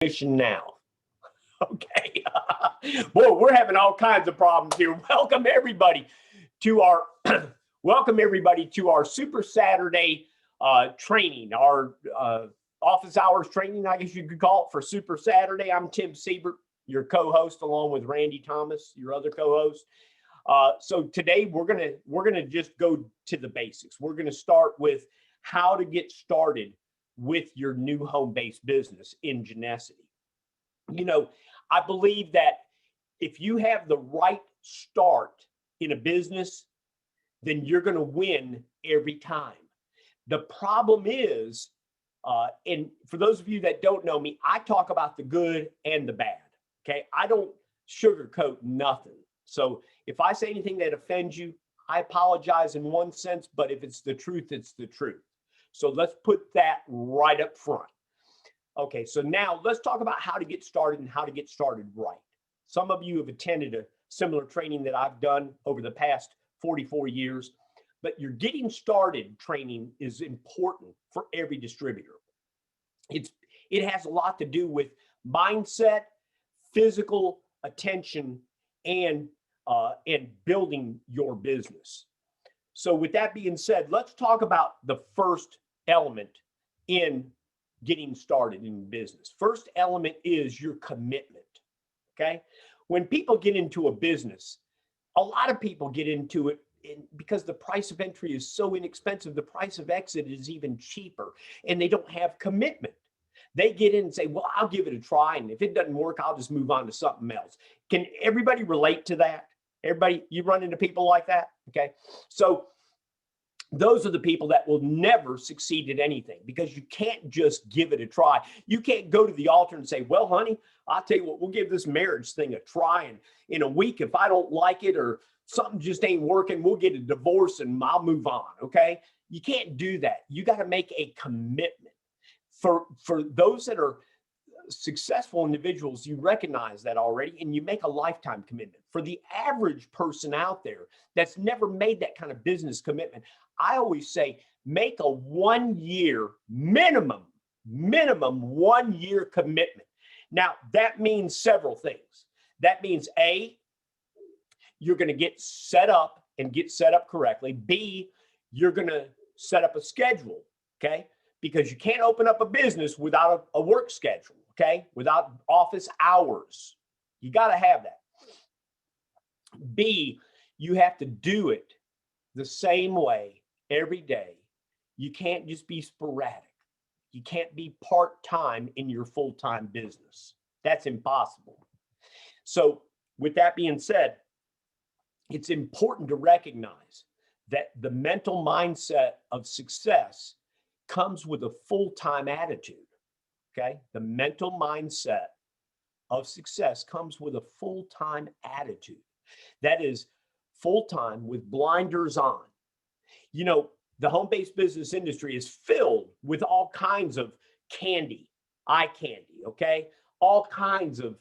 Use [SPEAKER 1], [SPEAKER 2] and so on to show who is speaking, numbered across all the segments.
[SPEAKER 1] Now. Okay. Boy, we're having all kinds of problems here. Welcome everybody to our Super Saturday training, our office hours training, I guess you could call it, for Super Saturday. I'm Tim Siebert, your co-host, along with Randy Thomas, your other co-host. So today we're gonna just go to the basics. We're gonna start with how to get started with your new home-based business in Genusity. You know, I believe that if you have the right start in a business, then you're going to win every time. The problem is, and for those of you that don't know me, I talk about the good and the bad. Okay, I don't sugarcoat nothing. So if I say anything that offends you, I apologize in one sense, but if it's the truth, it's the truth. So let's put that right up front. Okay, so now let's talk about how to get started and how to get started right. Some of you have attended a similar training that I've done over the past 44 years, but your getting started training is important for every distributor. It has a lot to do with mindset, physical attention, and building your business. So with that being said, let's talk about the first element in getting started in business. First element is your commitment. Okay, when people get into a business, a lot of people get into it because the price of entry is so inexpensive, the price of exit is even cheaper, and they don't have commitment. They get in and say, well, I'll give it a try, and if it doesn't work, I'll just move on to something else. Can everybody relate to that? Everybody, you run into people like that? Okay, so those are the people that will never succeed at anything, because you can't just give it a try. You can't go to the altar and say, well, honey, I'll tell you what, we'll give this marriage thing a try. And in a week, if I don't like it or something just ain't working, we'll get a divorce and I'll move on. Okay. You can't do that. You got to make a commitment. For those that are successful individuals, you recognize that already, and you make a lifetime commitment. For the average person out there that's never made that kind of business commitment, I always say make a 1 year minimum 1 year commitment. Now that means several things. That means A, you're going to get set up and get set up correctly. B, you're going to set up a schedule. Okay, because you can't open up a business without a work schedule. Okay, without office hours. You got to have that. B, you have to do it the same way every day. You can't just be sporadic. You can't be part-time in your full-time business. That's impossible. So with that being said, it's important to recognize that the mental mindset of success comes with a full-time attitude. Okay, the mental mindset of success comes with a full-time attitude. That is full-time with blinders on. You know, the home-based business industry is filled with all kinds of candy, eye candy, okay? All kinds of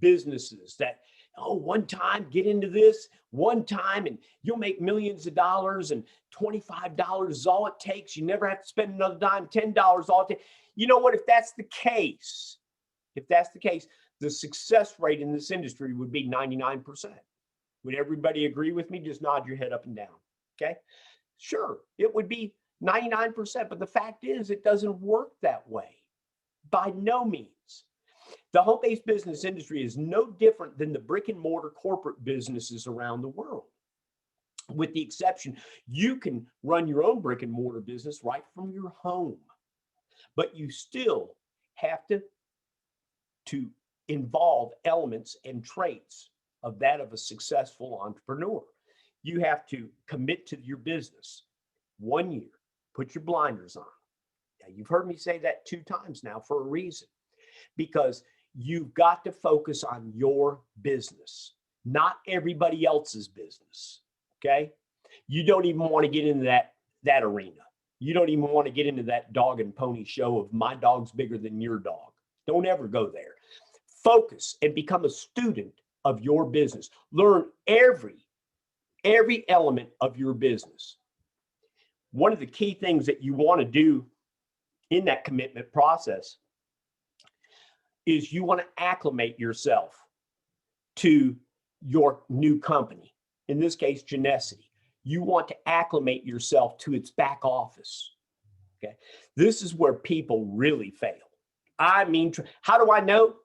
[SPEAKER 1] businesses that, oh, one time, get into this, one time, and you'll make millions of dollars, and $25 is all it takes. You never have to spend another dime, $10 all it takes. You know what? If that's the case, the success rate in this industry would be 99%. Would everybody agree with me? Just nod your head up and down. Okay. Sure, it would be 99%, but the fact is it doesn't work that way. By no means. The home-based business industry is no different than the brick and mortar corporate businesses around the world. With the exception, you can run your own brick and mortar business right from your home. But you still have to involve elements and traits of that of a successful entrepreneur. You have to commit to your business 1 year, put your blinders on. Now, you've heard me say that 2 times now for a reason, because you've got to focus on your business, not everybody else's business. Okay. You don't even want to get into that arena. You don't even want to get into that dog and pony show of my dog's bigger than your dog. Don't ever go there. Focus and become a student of your business. Learn every element of your business. One of the key things that you want to do in that commitment process is you want to acclimate yourself to your new company. In this case, Genusity. You want to acclimate yourself to its back office. Okay. This is where people really fail. I mean, how do I know?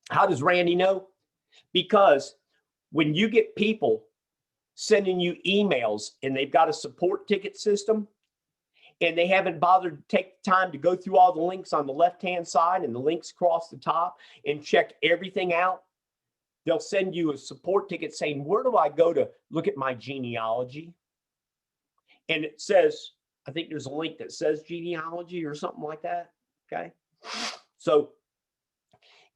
[SPEAKER 1] How does Randy know? Because when you get people sending you emails and they've got a support ticket system and they haven't bothered to take the time to go through all the links on the left-hand side and the links across the top and check everything out, they'll send you a support ticket saying, where do I go to look at my genealogy? And it says, I think there's a link that says genealogy or something like that. Okay. So,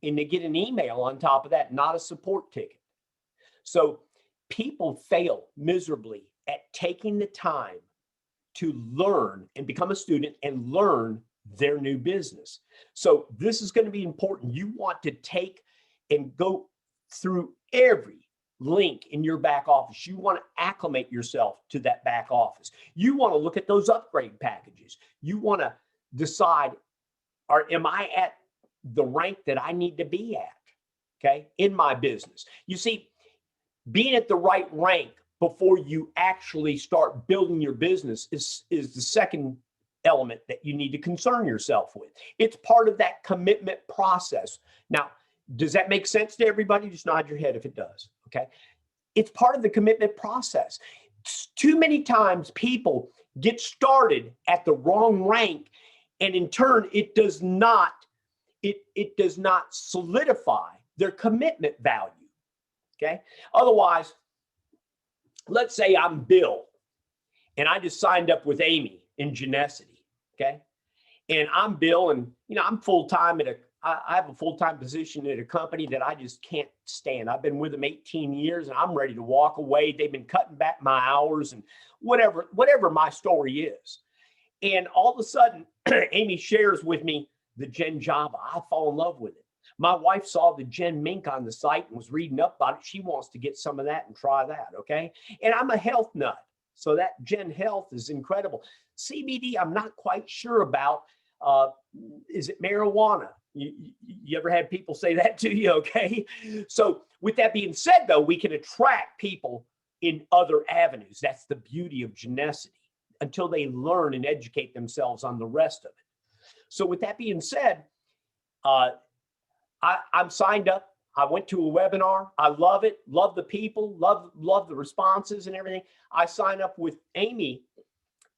[SPEAKER 1] and they get an email on top of that, not a support ticket. So people fail miserably at taking the time to learn and become a student and learn their new business. So this is going to be important. You want to take and go through every link in your back office. You want to acclimate yourself to that back office. You want to look at those upgrade packages. You want to decide, am I at the rank that I need to be at, okay, in my business? You see, being at the right rank before you actually start building your business is the second element that you need to concern yourself with. It's part of that commitment process. Now, does that make sense to everybody? Just nod your head if it does, okay? It's part of the commitment process. Too many times people get started at the wrong rank, and in turn, it does not solidify their commitment value, okay? Otherwise, let's say I'm Bill, and I just signed up with Amy in Genusity, okay? And I'm Bill, and I'm full-time I have a full-time position at a company that I just can't stand. I've been with them 18 years and I'm ready to walk away. They've been cutting back my hours and whatever my story is. And all of a sudden, Amy shares with me the Gen Java. I fall in love with it. My wife saw the Gen Mink on the site and was reading up about it. She wants to get some of that and try that, okay? And I'm a health nut, so that Gen Health is incredible. CBD, I'm not quite sure about. Is it marijuana? You ever had people say that to you? Okay. So with that being said, though, we can attract people in other avenues. That's the beauty of Genusity, until they learn and educate themselves on the rest of it. So with that being said, I'm signed up. I went to a webinar. I love it. Love the people. Love the responses and everything. I signed up with Amy,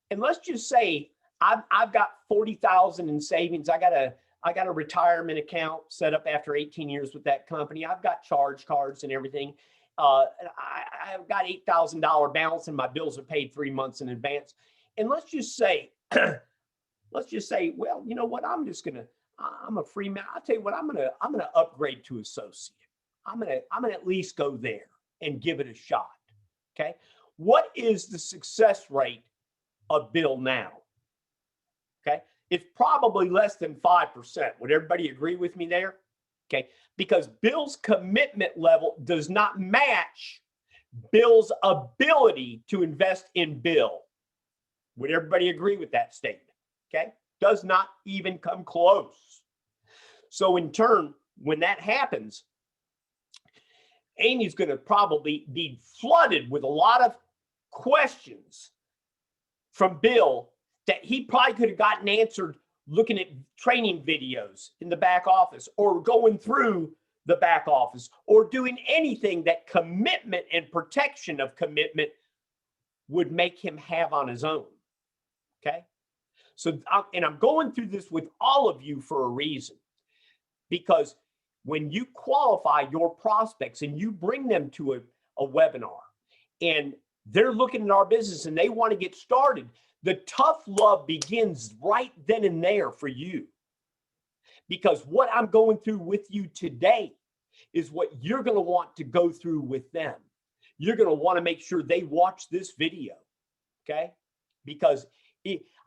[SPEAKER 1] and let's just say I've got 40,000 in savings. I got a retirement account set up after 18 years with that company. I've got charge cards and everything. I've got $8,000 balance, and my bills are paid 3 months in advance. And let's just say, well, you know what? I'm a free man. I'll tell you what, I'm gonna upgrade to associate. I'm gonna at least go there and give it a shot. Okay. What is the success rate of Bill now? Okay. It's probably less than 5%. Would everybody agree with me there? Okay. Because Bill's commitment level does not match Bill's ability to invest in Bill. Would everybody agree with that statement? Okay. Does not even come close. So in turn, when that happens, Amy's going to probably be flooded with a lot of questions from Bill that he probably could have gotten answered looking at training videos in the back office, or going through the back office, or doing anything that commitment and protection of commitment would make him have on his own. Okay. So, and I'm going through this with all of you for a reason, because when you qualify your prospects and you bring them to a webinar and they're looking at our business and they want to get started, the tough love begins right then and there for you. Because what I'm going through with you today is what you're going to want to go through with them. You're going to want to make sure they watch this video, okay? Because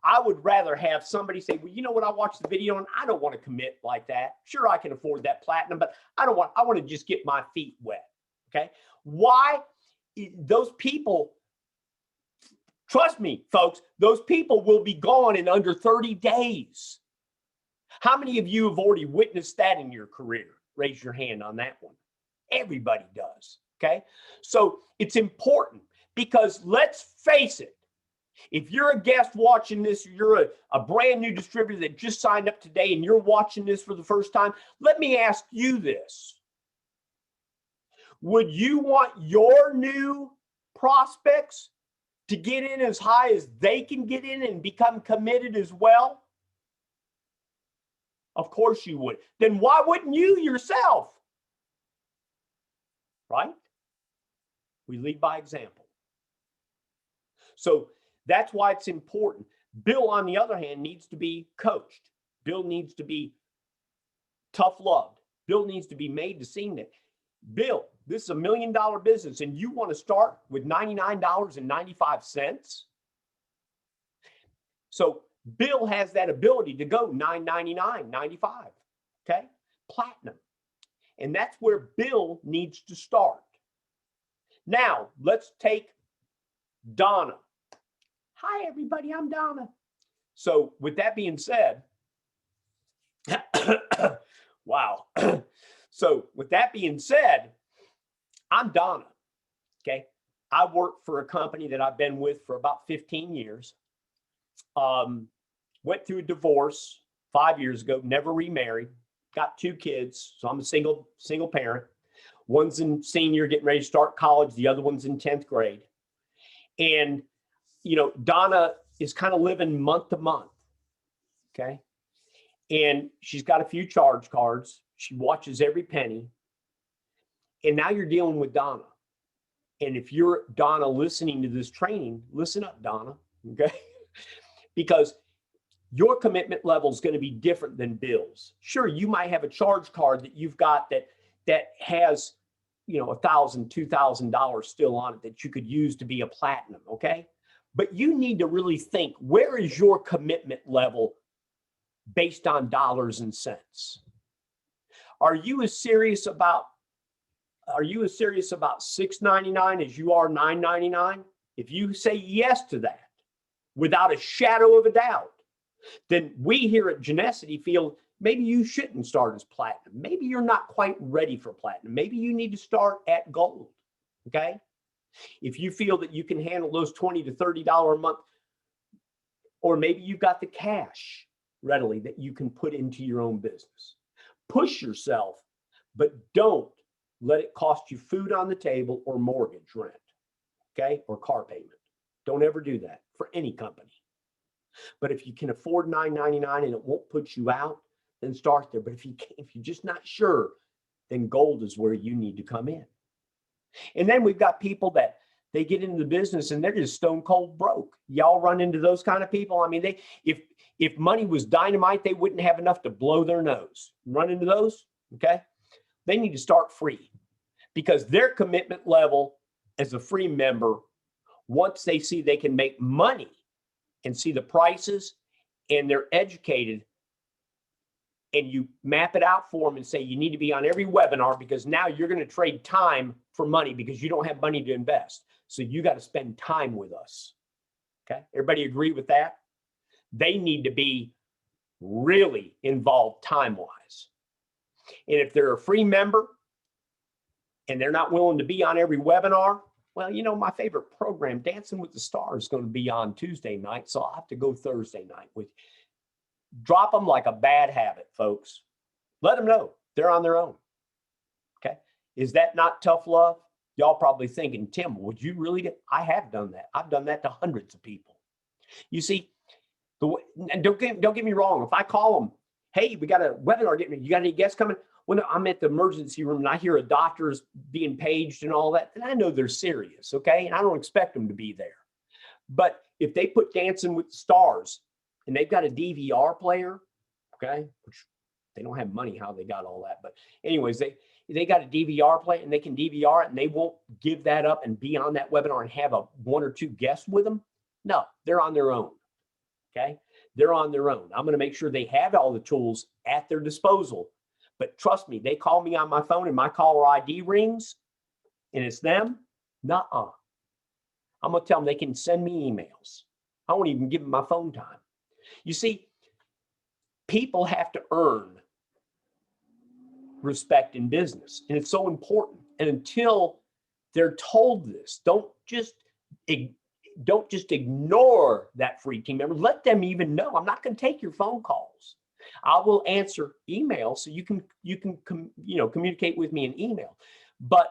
[SPEAKER 1] I would rather have somebody say, well, you know what, I watched the video and I don't want to commit like that. Sure, I can afford that platinum, but I want to just get my feet wet, okay? Why? Those people, trust me, folks, those people will be gone in under 30 days. How many of you have already witnessed that in your career? Raise your hand on that one. Everybody does, okay? So it's important because let's face it, if you're a guest watching this, you're a brand new distributor that just signed up today and you're watching this for the first time, let me ask you this. Would you want your new prospects to get in as high as they can get in and become committed as well? Of course you would. Then why wouldn't you yourself? Right? We lead by example. So that's why it's important. Bill, on the other hand, needs to be coached. Bill needs to be tough loved. Bill needs to be made to see that, Bill, this is $1 million business and you want to start with $99.95. So Bill has that ability to go $9.99.95, okay? Platinum. And that's where Bill needs to start. Now, let's take Donna. Hi, everybody, I'm Donna. So with that being said, wow. So with that being said, I'm Donna, okay? I work for a company that I've been with for about 15 years. Went through a divorce 5 years ago, never remarried, got 2 kids. So I'm a single parent. One's in senior, getting ready to start college. The other one's in 10th grade. And, you know, Donna is kind of living month to month. Okay. And she's got a few charge cards. She watches every penny. And now you're dealing with Donna. And if you're Donna listening to this training, listen up, Donna. Okay. Because your commitment level is going to be different than Bill's. Sure, you might have a charge card that you've got that has, you know, $1,000, $2,000 still on it that you could use to be a platinum, okay? But you need to really think, where is your commitment level based on dollars and cents? Are you as serious about $6.99 as you are $9.99? If you say yes to that, without a shadow of a doubt, then we here at Genusity feel maybe you shouldn't start as platinum. Maybe you're not quite ready for platinum. Maybe you need to start at gold, okay? If you feel that you can handle those $20 to $30 a month, or maybe you've got the cash readily that you can put into your own business. Push yourself, but don't let it cost you food on the table or mortgage rent, okay? Or car payment. Don't ever do that for any company. But if you can afford $9.99 and it won't put you out, then start there. But if you're just not sure, then gold is where you need to come in. And then we've got people that they get into the business and they're just stone cold broke. Y'all run into those kind of people. I mean, if money was dynamite, they wouldn't have enough to blow their nose. Run into those, okay? They need to start free because their commitment level as a free member, once they see they can make money and see the prices and they're educated, and you map it out for them and say, you need to be on every webinar because now you're going to trade time for money because you don't have money to invest. So you got to spend time with us. Okay. Everybody agree with that? They need to be really involved time-wise. And if they're a free member and they're not willing to be on every webinar, well, you know, my favorite program, Dancing with the Stars, is going to be on Tuesday night. So I'll have to go Thursday night with you. Drop them like a bad habit, folks. Let them know they're on their own. Okay. Is that not tough love? Y'all probably thinking, Tim, would you really do? I have done that. I've done that to hundreds of people. You see, and don't get me wrong. If I call them, hey, we got a webinar, you got any guests coming? When I'm at the emergency room and I hear a doctor's being paged and all that, then I know they're serious, okay? And I don't expect them to be there. But if they put Dancing with the Stars and they've got a DVR player, okay, which they don't have money how they got all that. But anyways, they got a DVR player and they can DVR it and they won't give that up and be on that webinar and have one or two guests with them. No, they're on their own, okay? They're on their own. I'm going to make sure they have all the tools at their disposal. But trust me, they call me on my phone and my caller ID rings and it's them. Nuh-uh. I'm going to tell them they can send me emails. I won't even give them my phone time. You see, People have to earn respect in business, and it's so important. And until they're told this, don't just ignore that free team member. Let them even know, I'm not going to take your phone calls. I will answer emails, so you can communicate with me in email. But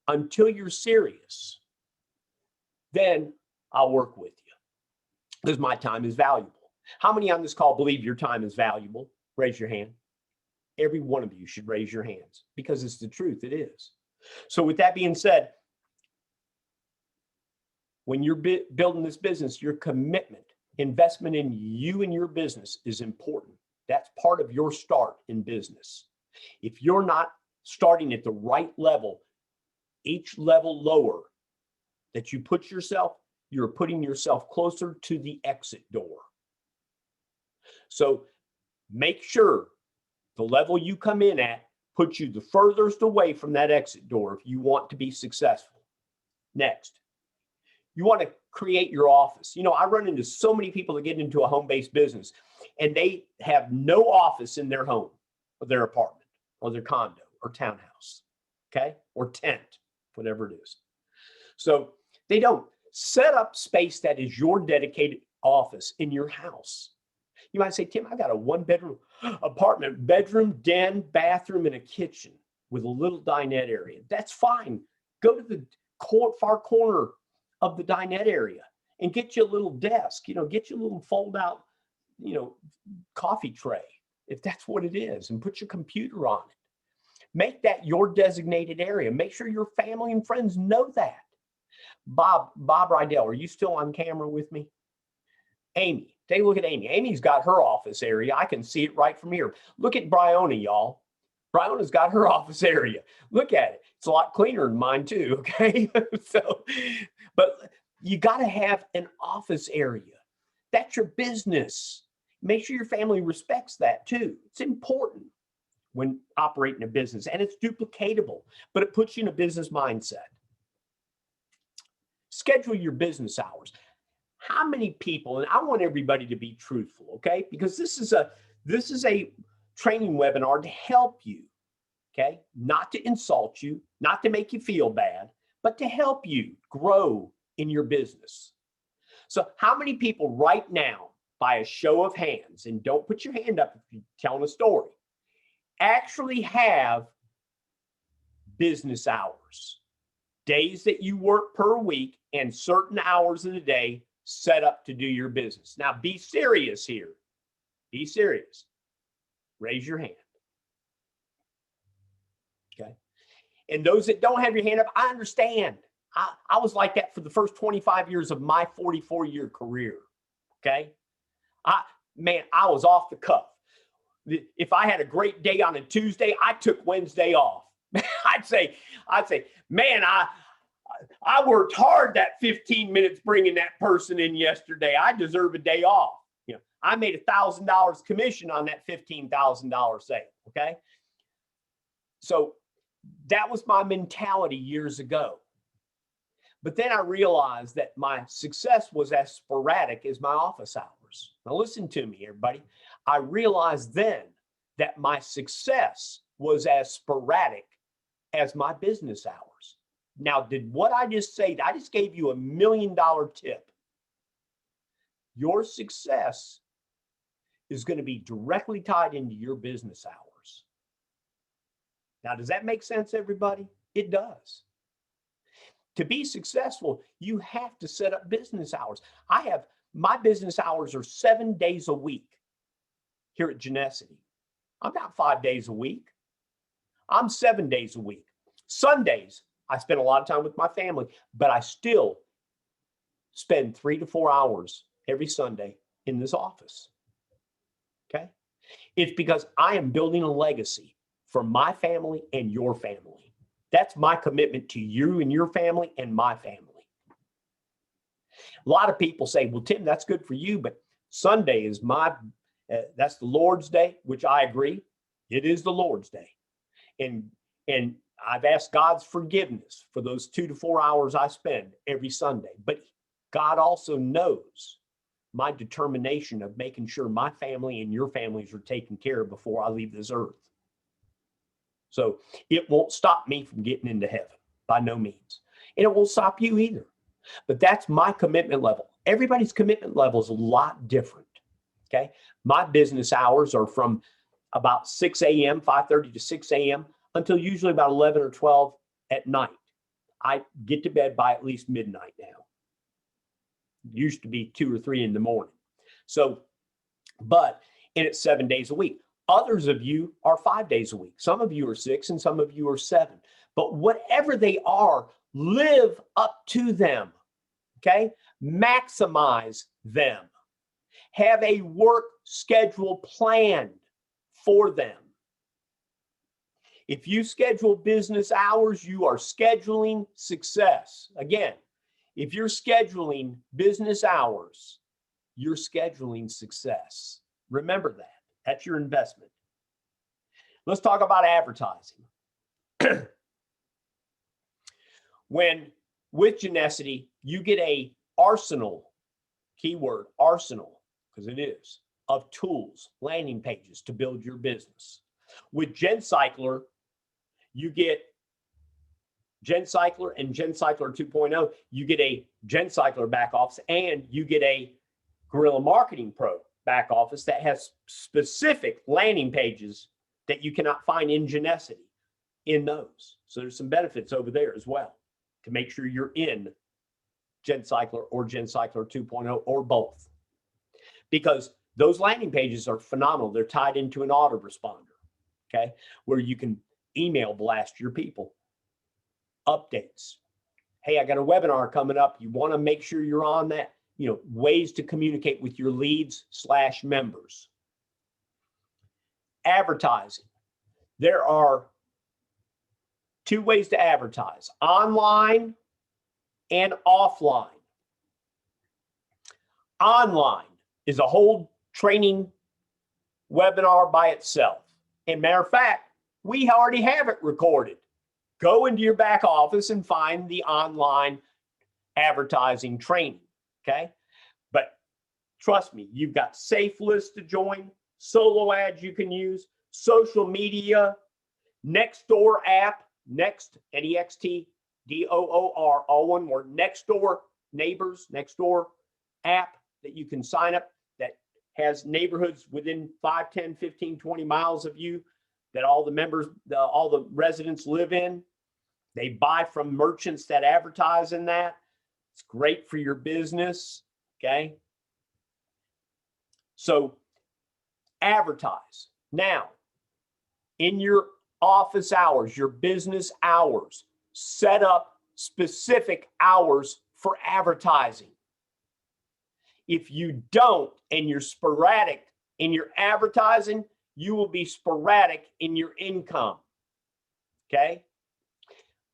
[SPEAKER 1] until you're serious, then I'll work with you, because my time is valuable. How many on this call believe your time is valuable? Raise your hand. Every one of you should raise your hands, because it's the truth. It is. So with that being said, when you're building this business, your commitment, investment in you and your business is important. That's part of your start in business. If you're not starting at the right level, each level lower that you put yourself, you're putting yourself closer to the exit door. So make sure the level you come in at puts you the furthest away from that exit door if you want to be successful. Next, you want to create your office. I run into so many people that get into a home-based business and they have no office in their home or their apartment or their condo or townhouse, okay? Or tent, whatever it is. So they don't set up space that is your dedicated office in your house. You might say, Tim, I got a 1-bedroom apartment, bedroom, den, bathroom, and a kitchen with a little dinette area. That's fine. Go to the far corner of the dinette area and get you a little desk, get you a little fold out, coffee tray, if that's what it is, and put your computer on it. Make that your designated area. Make sure your family and friends know that. Bob Rydell, are you still on camera with me? Amy, take a look at Amy. Amy's got her office area. I can see it right from here. Look at Bryona, y'all. Bryona's got her office area. Look at it. It's a lot cleaner than mine too, okay? But you got to have an office area. That's your business. Make sure your family respects that too. It's important when operating a business, and it's duplicatable, but it puts you in a business mindset. Schedule your business hours. How many people, and I want everybody to be truthful, okay? Because this is a training webinar to help you, okay? Not to insult you, not to make you feel bad, but to help you grow in your business. So how many people right now, by a show of hands, and don't put your hand up if you're telling a story, actually have business hours, days that you work per week and certain hours of the day set up to do your business? Now be serious here. Be serious. Raise your hand. Okay. And those that don't have your hand up, I understand. I was like that for the first 25 years of my 44-year career. Okay. I was off the cuff. If I had a great day on a Tuesday, I took Wednesday off. I'd say, man, I worked hard that 15 minutes bringing that person in yesterday. I deserve a day off. I made $1,000 commission on that $15,000 sale. Okay. So that was my mentality years ago. But then I realized that my success was as sporadic as my office hours. Now listen to me, everybody. I realized then that my success was as sporadic as my business hours. Now, did what I just say, I just gave you $1 million tip. Your success is going to be directly tied into your business hours. Now, does that make sense, everybody? It does. To be successful, you have to set up business hours. My business hours are 7 days a week here at Genusity. I'm not 5 days a week. I'm 7 days a week. Sundays, I spend a lot of time with my family, but I still spend 3 to 4 hours every Sunday in this office. Okay? It's because I am building a legacy for my family and your family. That's my commitment to you and your family and my family. A lot of people say, well, Tim, that's good for you, but Sunday is that's the Lord's day, which I agree. It is the Lord's day. And I've asked God's forgiveness for those 2 to 4 hours I spend every Sunday. But God also knows my determination of making sure my family and your families are taken care of before I leave this earth. So it won't stop me from getting into heaven, by no means. And it won't stop you either. But that's my commitment level. Everybody's commitment level is a lot different. Okay. My business hours are from about 6 a.m., 5:30 to 6 a.m. until usually about 11 or 12 at night. I get to bed by at least midnight now. Used to be 2 or 3 in the morning. So, but and it's 7 days a week. Others of you are 5 days a week. Some of you are 6 and some of you are 7. But whatever they are, live up to them. Okay? Maximize them. Have a work schedule planned for them. If you schedule business hours, you are scheduling success. Again, if you're scheduling business hours, you're scheduling success. Remember that. That's your investment. Let's talk about advertising. When with Genusity, you get a arsenal, keyword arsenal, because it is, of tools, landing pages to build your business. With GenCycler, you get GenCycler and GenCycler 2.0. You get a GenCycler back office and you get a Guerrilla Marketing Pro back office that has specific landing pages that you cannot find in Genusity in those. So there's some benefits over there as well to make sure you're in GenCycler or GenCycler 2.0 or both. Because those landing pages are phenomenal. They're tied into an autoresponder, okay, where you can email blast your people updates. Hey, I got a webinar coming up. You want to make sure you're on that. You know, ways to communicate with your leads/members. Advertising. There are 2 ways to advertise: online and offline. Online is a whole training webinar by itself. And matter of fact, we already have it recorded. Go into your back office and find the online advertising training, okay? But trust me, you've got safe lists to join, solo ads you can use, social media, Nextdoor app, Next, Nextdoor, all one word, Nextdoor neighbors, Nextdoor app that you can sign up that has neighborhoods within 5, 10, 15, 20 miles of you that all the members, all the residents live in. They buy from merchants that advertise in that. It's great for your business, okay? So advertise. Now, in your office hours, your business hours, set up specific hours for advertising. If you don't and you're sporadic in your advertising, you will be sporadic in your income, okay?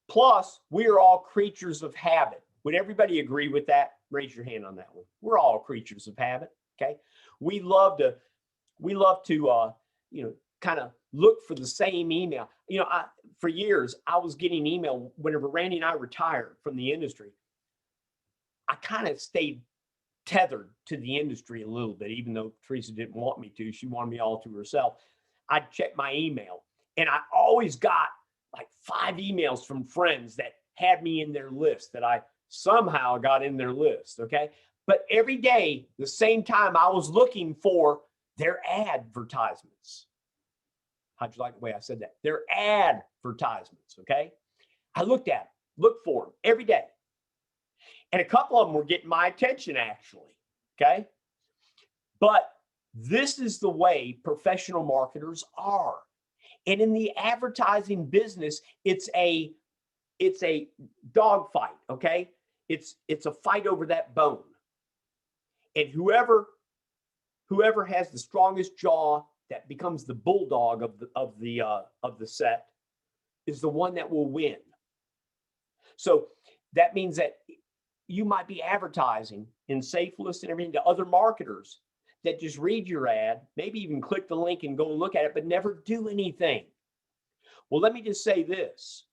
[SPEAKER 1] Plus, we are all creatures of habit. Would everybody agree with that? Raise your hand on that one. We're all creatures of habit, okay? We love to kind of look for the same email. For years, I was getting email whenever Randy and I retired from the industry. I kind of stayed tethered to the industry a little bit, even though Teresa didn't want me to. She wanted me all to herself. I'd check my email, and I always got like 5 emails from friends that had me in their list, that I somehow got in their list, okay? But every day, the same time, I was looking for their advertisements. How'd you like the way I said that? Their advertisements, okay? I looked for them every day. And a couple of them were getting my attention, actually, okay? But this is the way professional marketers are. And in the advertising business, it's a dog fight, okay? It's a fight over that bone. And whoever has the strongest jaw that becomes the bulldog of the set is the one that will win. So that means that you might be advertising in Safe List and everything to other marketers that just read your ad, maybe even click the link and go and look at it, but never do anything. Well, let me just say this.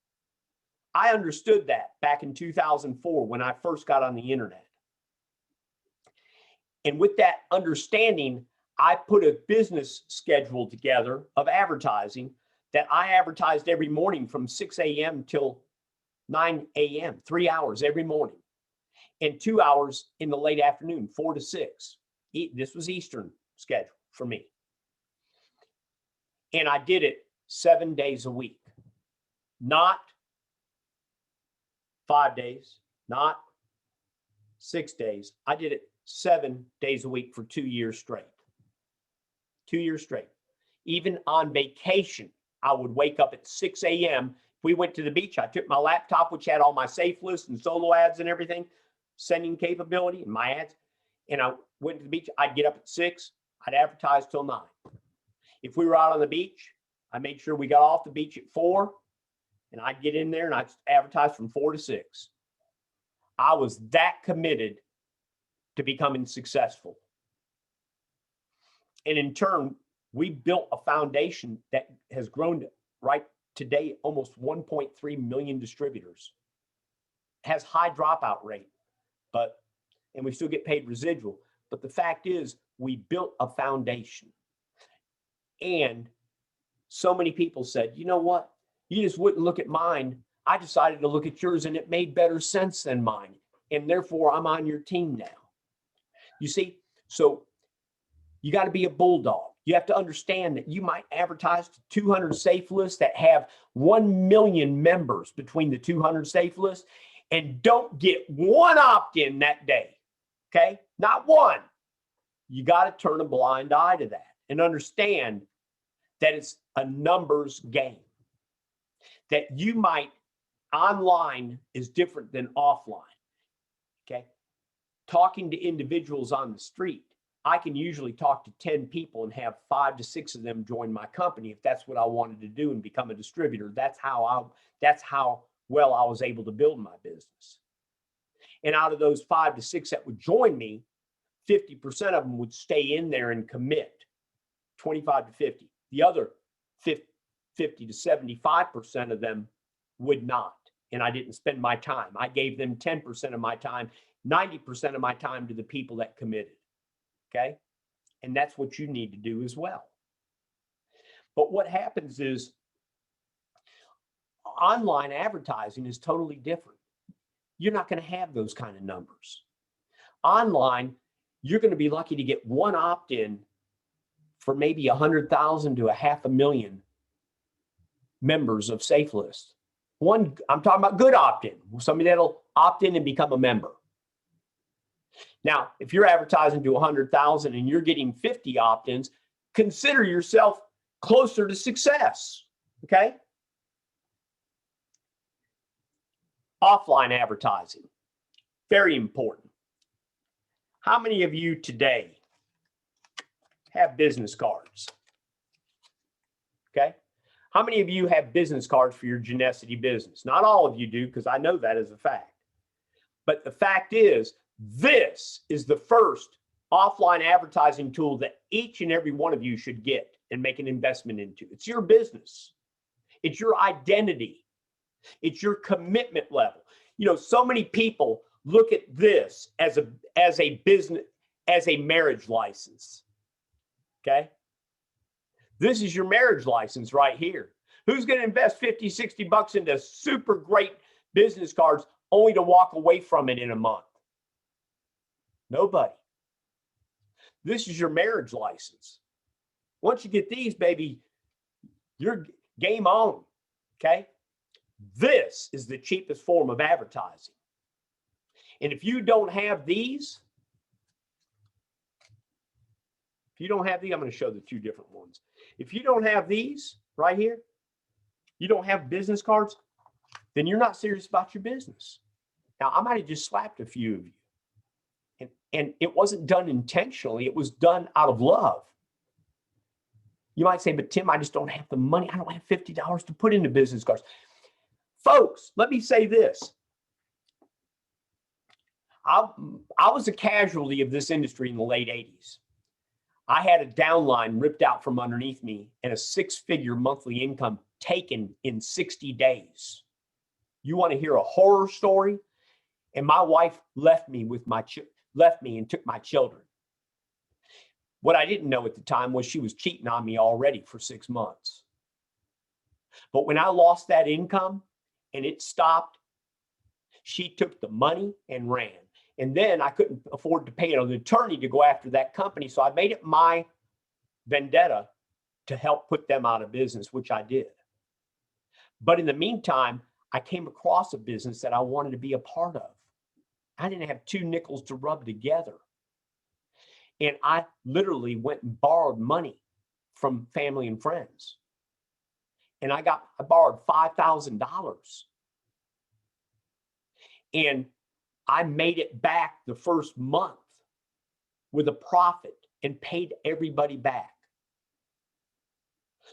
[SPEAKER 1] I understood that back in 2004 when I first got on the internet. And with that understanding, I put a business schedule together of advertising that I advertised every morning from 6 a.m. till 9 a.m., 3 hours every morning, and 2 hours in the late afternoon, 4 to 6. This was Eastern schedule for me. And I did it 7 days a week, not 5 days, not 6 days. I did it 7 days a week for 2 years straight. 2 years straight. Even on vacation, I would wake up at 6 a.m. We went to the beach. I took my laptop, which had all my safe lists and solo ads and everything, sending capability and my ads. And I went to the beach. I'd get up at 6. I'd advertise till 9. If we were out on the beach, I made sure we got off the beach at 4. And I'd get in there and I'd advertise from 4 to 6. I was that committed to becoming successful. And in turn, we built a foundation that has grown to right today almost 1.3 million distributors. Has high dropout rate, and we still get paid residual. But the fact is, we built a foundation. And so many people said, you know what? You just wouldn't look at mine. I decided to look at yours and it made better sense than mine. And therefore, I'm on your team now. You see, so you got to be a bulldog. You have to understand that you might advertise to 200 safe lists that have 1 million members between the 200 safe lists and don't get one opt-in that day. Okay? Not one. You got to turn a blind eye to that and understand that it's a numbers game. That you might, online is different than offline. Okay? Talking to individuals on the street, I can usually talk to 10 people and have 5 to 6 of them join my company if that's what I wanted to do and become a distributor. That's how well I was able to build my business. And out of those 5 to 6 that would join me, 50% of them would stay in there and commit, 25 to 50. The other 50 to 75% of them would not. And I didn't spend my time. I gave them 10% of my time, 90% of my time to the people that committed. Okay? And that's what you need to do as well. But what happens is online advertising is totally different. You're not going to have those kind of numbers. Online, you're going to be lucky to get one opt-in for maybe 100,000 to 500,000 members of Safe List. One, I'm talking about good opt-in, somebody that'll opt in and become a member. Now, if you're advertising to 100,000 and you're getting 50 opt-ins, consider yourself closer to success, okay? Offline advertising, very important. How many of you today have business cards? Okay? How many of you have business cards for your Genusity business? Not all of you do, because I know that as a fact. But the fact is, this is the first offline advertising tool that each and every one of you should get and make an investment into. It's your business. It's your identity. It's your commitment level. You know, so many people look at this as a business, as a marriage license. Okay? This is your marriage license right here. Who's going to invest 50, 60 bucks into super great business cards only to walk away from it in a month? Nobody. This is your marriage license. Once you get these, baby, you're game on. Okay? This is the cheapest form of advertising. And if you don't have these, I'm going to show the two different ones. If you don't have these right here, you don't have business cards, then you're not serious about your business. Now, I might have just slapped a few of you. And it wasn't done intentionally. It was done out of love. You might say, but Tim, I just don't have the money. I don't have $50 to put into business cards. Folks, let me say this. I was a casualty of this industry in the late 80s. I had a downline ripped out from underneath me and a 6-figure monthly income taken in 60 days. You want to hear a horror story? And my wife left me and took my children. What I didn't know at the time was she was cheating on me already for 6 months. But when I lost that income and it stopped, she took the money and ran. And then I couldn't afford to pay an attorney to go after that company. So I made it my vendetta to help put them out of business, which I did. But in the meantime, I came across a business that I wanted to be a part of. I didn't have 2 nickels to rub together. And I literally went and borrowed money from family and friends. And I borrowed $5,000. And I made it back the first month with a profit and paid everybody back.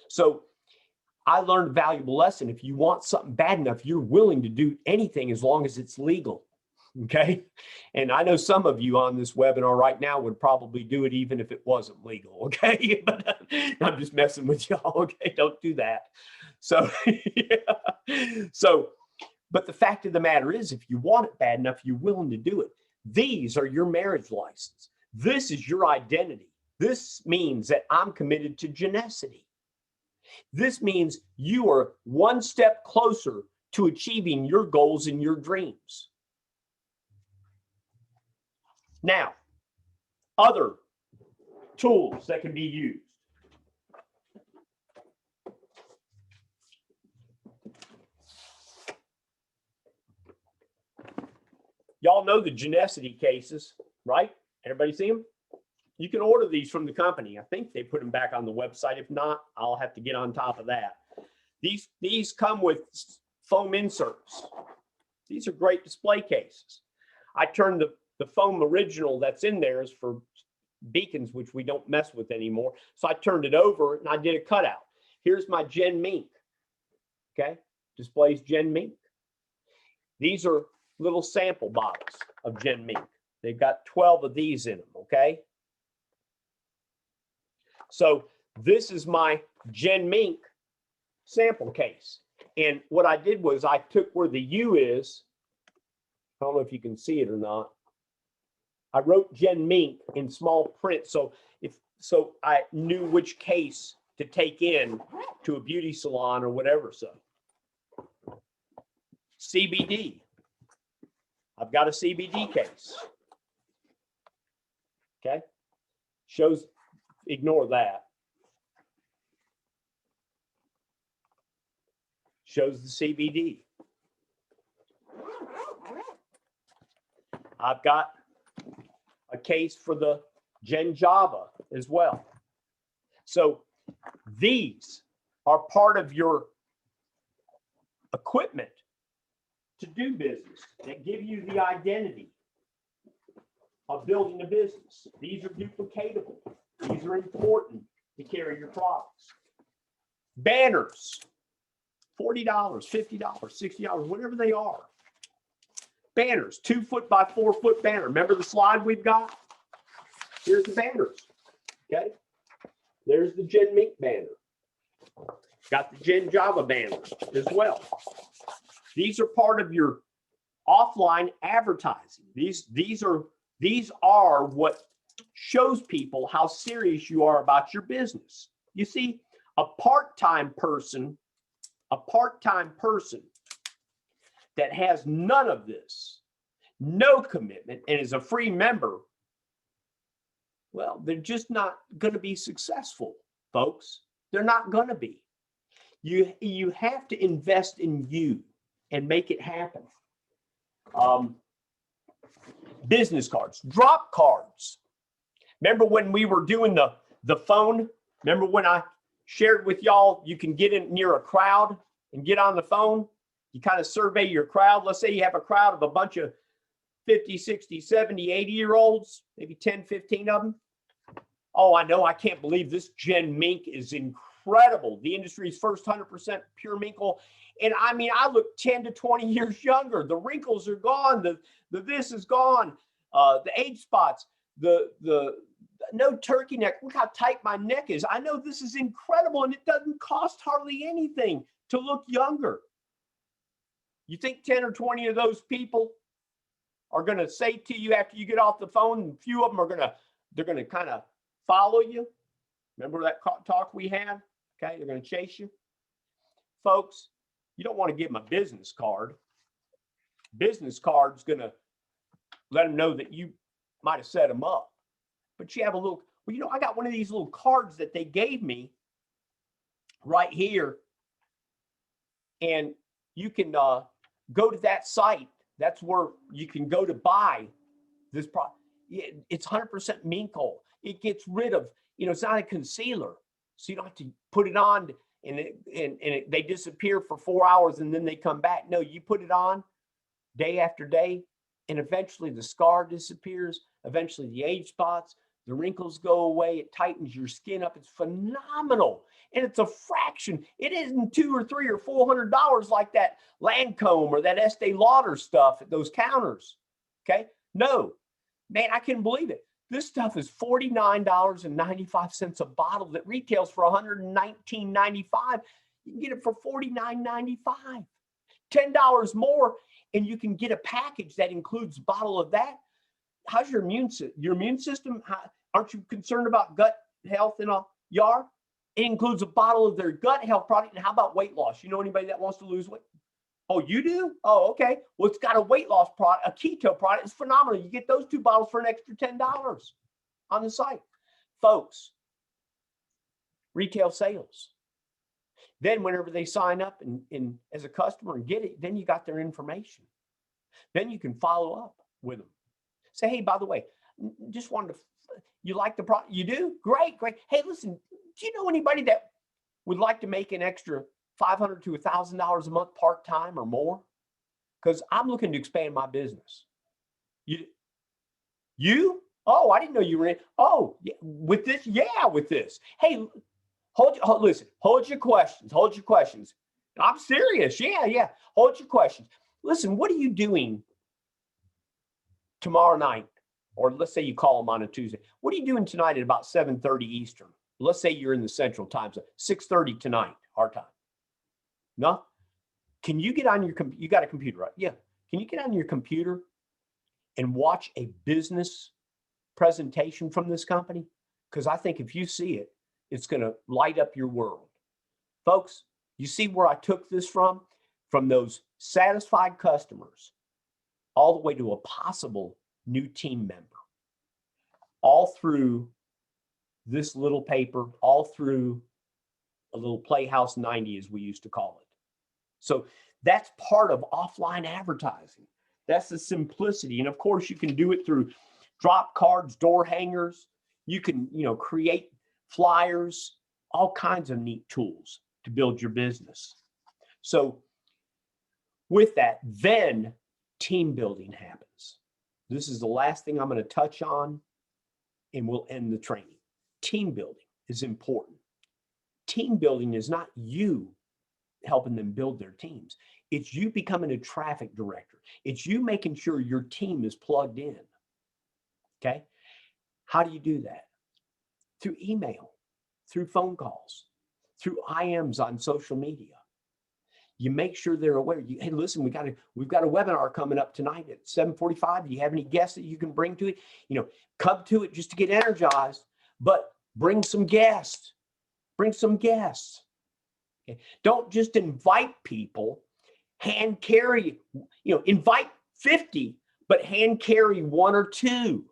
[SPEAKER 1] So I learned a valuable lesson. If you want something bad enough, you're willing to do anything as long as it's legal. Okay. And I know some of you on this webinar right now would probably do it even if it wasn't legal. Okay. But I'm just messing with y'all. Okay. Don't do that. So, yeah. But the fact of the matter is, if you want it bad enough, you're willing to do it. These are your marriage license. This is your identity. This means that I'm committed to Genusity. This means you are one step closer to achieving your goals and your dreams. Now, other tools that can be used. Y'all know the Genusity cases, right? Everybody see them? You can order these from the company. I think they put them back on the website. If not, I'll have to get on top of that. These come with foam inserts. These are great display cases. I turned the foam original that's in there is for beacons, which we don't mess with anymore. So I turned it over and I did a cutout. Here's my Gen Mink. Okay, displays Gen Mink. These are little sample bottles of Gen Mink. They've got 12 of these in them, okay? So this is my Gen Mink sample case. And what I did was I took where the U is, I don't know if you can see it or not. I wrote Gen Mink in small print so I knew which case to take in to a beauty salon or whatever. So CBD. I've got a CBD case. Okay. Shows, ignore that. Shows the CBD. I've got a case for the Gen Java as well. So these are part of your equipment to do business that give you the identity of building a business. These are duplicatable. These are important to carry your products. Banners, $40, $50, $60, whatever they are. Banners, 2 foot by 4 foot banner. Remember the slide we've got? Here's the banners. Okay. There's the Gen Mink banner. Got the Gen Java banner as well. These are part of your offline advertising. These are what shows people how serious you are about your business. You see, a part-time person that has none of this, no commitment, and is a free member, well, they're just not going to be successful, folks. They're not going to be. You have to invest in you and make it happen. Business cards, drop cards. Remember when we were doing the phone? Remember when I shared with y'all, you can get in near a crowd and get on the phone? You kind of survey your crowd. Let's say you have a crowd of a bunch of 50, 60, 70, 80-year-olds, maybe 10, 15 of them. Oh, I know. I can't believe this Gen Mink is incredible. The industry's first 100% pure mink oil. And I mean, I look 10 to 20 years younger. The wrinkles are gone. The this is gone. The age spots, the no turkey neck. Look how tight my neck is. I know this is incredible, and it doesn't cost hardly anything to look younger. You think 10 or 20 of those people are going to say to you after you get off the phone, a few of them are they're going to kind of follow you. Remember that talk we had? Okay, they're going to chase you. Folks, you don't want to give them a business card. Business card's going to let them know that you might have set them up. But you have a little, well, you know, I got one of these little cards that they gave me right here. And you can go to that site. That's where you can go to buy this product. It's 100% mink oil. It gets rid of, you know, it's not a concealer. So you don't have to put it on and they disappear for 4 hours and then they come back. No, you put it on day after day, and eventually the scar disappears. Eventually the age spots, the wrinkles go away. It tightens your skin up. It's phenomenal. And it's a fraction. It isn't $200 or $300 or $400 like that Lancome or that Estee Lauder stuff at those counters. Okay. No, man, I couldn't believe it. This stuff is $49.95 a bottle that retails for $119.95. You can get it for $49.95. $10 more, and you can get a package that includes a bottle of that. How's your immune system? Aren't you concerned about gut health and all? You are? It includes a bottle of their gut health product. And how about weight loss? You know anybody that wants to lose weight? Oh, you do? Oh, okay. Well, it's got a weight loss product, a keto product. It's phenomenal. You get those 2 bottles for an extra $10 on the site. Folks, retail sales. Then whenever they sign up and as a customer and get it, then you got their information. Then you can follow up with them. Say, hey, by the way, just wanted to, you like the product? You do? Great, great. Hey, listen, do you know anybody that would like to make an extra $500 to $1,000 a month part-time or more? Because I'm looking to expand my business. You? Oh, I didn't know you were in. Oh, yeah, with this? Yeah, with this. Hey, listen, hold your questions. Hold your questions. I'm serious. Yeah. Hold your questions. Listen, what are you doing tomorrow night? Or let's say you call them on a Tuesday. What are you doing tonight at about 7:30 Eastern? Let's say you're in the Central Time Zone, 6:30 tonight, our time. No? Can you get on your computer? You got a computer, right? Yeah. Can you get on your computer and watch a business presentation from this company? Because I think if you see it, it's going to light up your world. Folks, you see where I took this from? From those satisfied customers all the way to a possible new team member. All through this little paper, all through a little Playhouse 90, as we used to call it. So that's part of offline advertising. That's the simplicity. And of course, you can do it through drop cards, door hangers. You can, create flyers, all kinds of neat tools to build your business. So with that, then team building happens. This is the last thing I'm going to touch on, and we'll end the training. Team building is important. Team building is not you helping them build their teams. It's you becoming a traffic director. It's you making sure your team is plugged in. Okay? How do you do that? Through email, through phone calls, through IMs on social media. You make sure they're aware. Hey, listen, we've got a webinar coming up tonight at 7:45. Do you have any guests that you can bring to it? Come to it just to get energized, but bring some guests. Bring some guests. Okay? Don't just invite people. Hand carry, invite 50, but hand carry 1 or 2.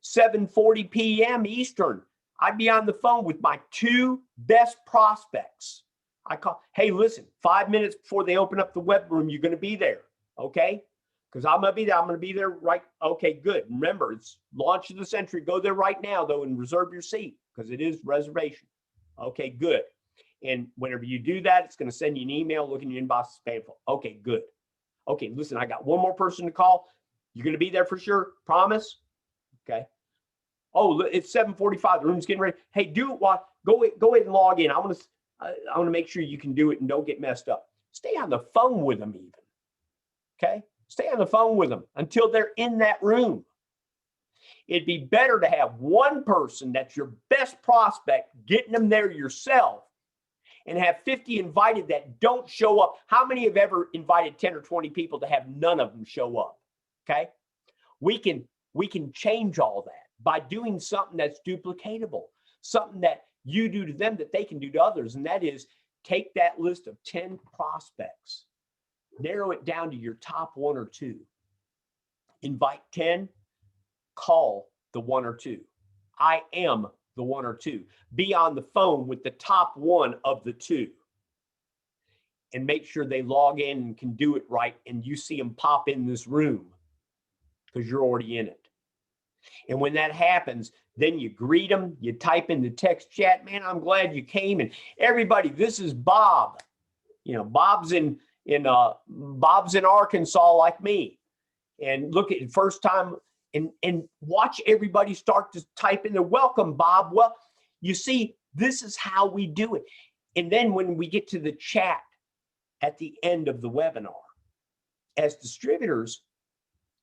[SPEAKER 1] 7:40 p.m. Eastern, I'd be on the phone with my 2 best prospects. I call, hey, listen, 5 minutes before they open up the web room, you're going to be there, okay? Because I'm going to be there. I'm going to be there right. Okay, good. Remember, it's launch of the century. Go there right now, though, and reserve your seat because it is reservation. Okay, good. And whenever you do that, it's going to send you an email, look in your inbox, spam folder. Okay, good. Okay, listen, I got one more person to call. You're going to be there for sure? Promise? Okay. Oh, it's 7:45. The room's getting ready. Hey, do it. Go ahead and log in. I want to make sure you can do it and don't get messed up. Stay on the phone with them even. Okay? Stay on the phone with them until they're in that room. It'd be better to have one person that's your best prospect, getting them there yourself, and have 50 invited that don't show up. How many have ever invited 10 or 20 people to have none of them show up? Okay? We can change all that. by doing something that's duplicatable, something that you do to them that they can do to others. And that is take that list of 10 prospects, narrow it down to your top 1 or 2. Invite 10, call the 1 or 2. I am the 1 or 2. Be on the phone with the top 1 of the 2. And make sure they log in and can do it right. And you see them pop in this room because you're already in it. And when that happens, then you greet them, you type in the text chat, man, I'm glad you came. And everybody, this is Bob. You know, Bob's in Arkansas like me. And look at first time and watch everybody start to type in the welcome, Bob. Well, you see, this is how we do it. And then when we get to the chat at the end of the webinar, as distributors,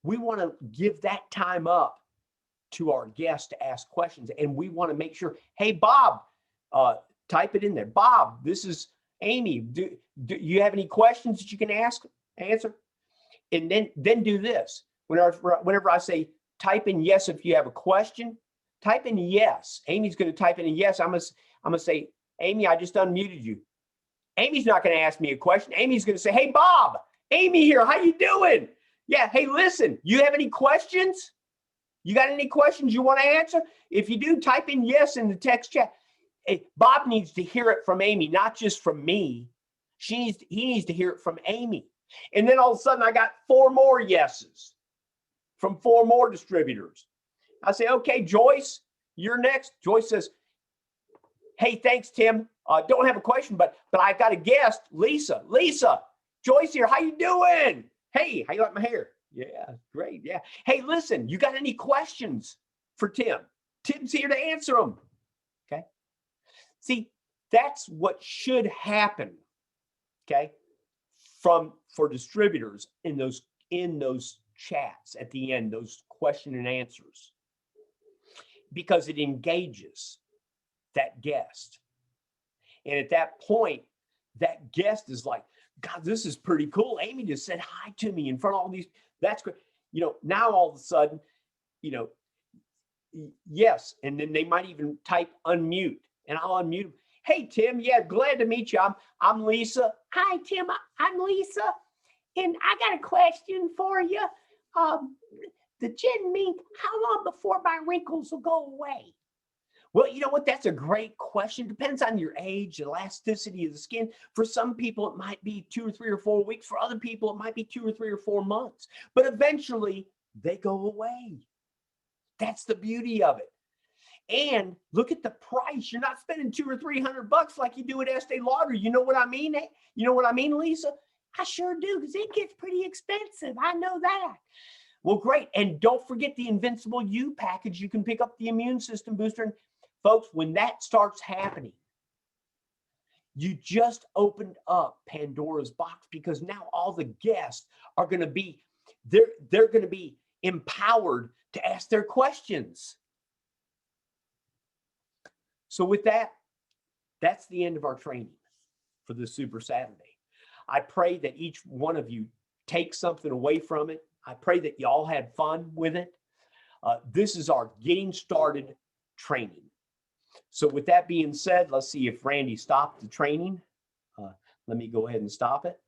[SPEAKER 1] we want to give that time up to our guests to ask questions. And we want to make sure, hey, Bob, type it in there. Bob, this is Amy. Do you have any questions that you can answer? And then do this. Whenever I say type in yes if you have a question, type in yes. Amy's going to type in a yes. I'm going to say, Amy, I just unmuted you. Amy's not going to ask me a question. Amy's going to say, hey, Bob, Amy here. How you doing? Yeah. Hey, listen, you have any questions? You got any questions you want to answer? If you do, type in yes in the text chat. Hey, Bob needs to hear it from Amy, not just from me. He needs to hear it from Amy. And then all of a sudden I got 4 more yeses from 4 more distributors. I say, okay, Joyce, you're next. Joyce says, hey, thanks, Tim. Don't have a question, but I got a guest, Lisa. Lisa, Joyce here. How you doing? Hey, how you like my hair? Yeah, great. Yeah. Hey, listen, you got any questions for Tim? Tim's here to answer them. Okay. See, that's what should happen. Okay. For distributors in those chats at the end, those question and answers, because it engages that guest. And at that point, that guest is like, God, this is pretty cool. Amy just said hi to me in front of all these. That's great. You know, now all of a sudden, you know, yes. And then they might even type unmute, and I'll unmute them. Hey, Tim. Yeah, glad to meet you. I'm Lisa. Hi, Tim. I'm Lisa. And I got a question for you. The Gen Mink, how long before my wrinkles will go away? Well, you know what? That's a great question. Depends on your age, elasticity of the skin. For some people, it might be 2 or 3 or 4 weeks. For other people, it might be 2 or 3 or 4 months. But eventually, they go away. That's the beauty of it. And look at the price. You're not spending $200 or $300 like you do at Estee Lauder. You know what I mean? You know what I mean, Lisa? I sure do, because it gets pretty expensive. I know that. Well, great. And don't forget the Invincible U package. You can pick up the immune system booster. And folks, when that starts happening, you just opened up Pandora's box, because now all the guests are going to be, they're going to be empowered to ask their questions. So with that, that's the end of our training for the Super Saturday. I pray that each one of you takes something away from it. I pray that you all had fun with it. This is our getting started training. So with that being said, let's see if Randy stopped the training. Let me go ahead and stop it.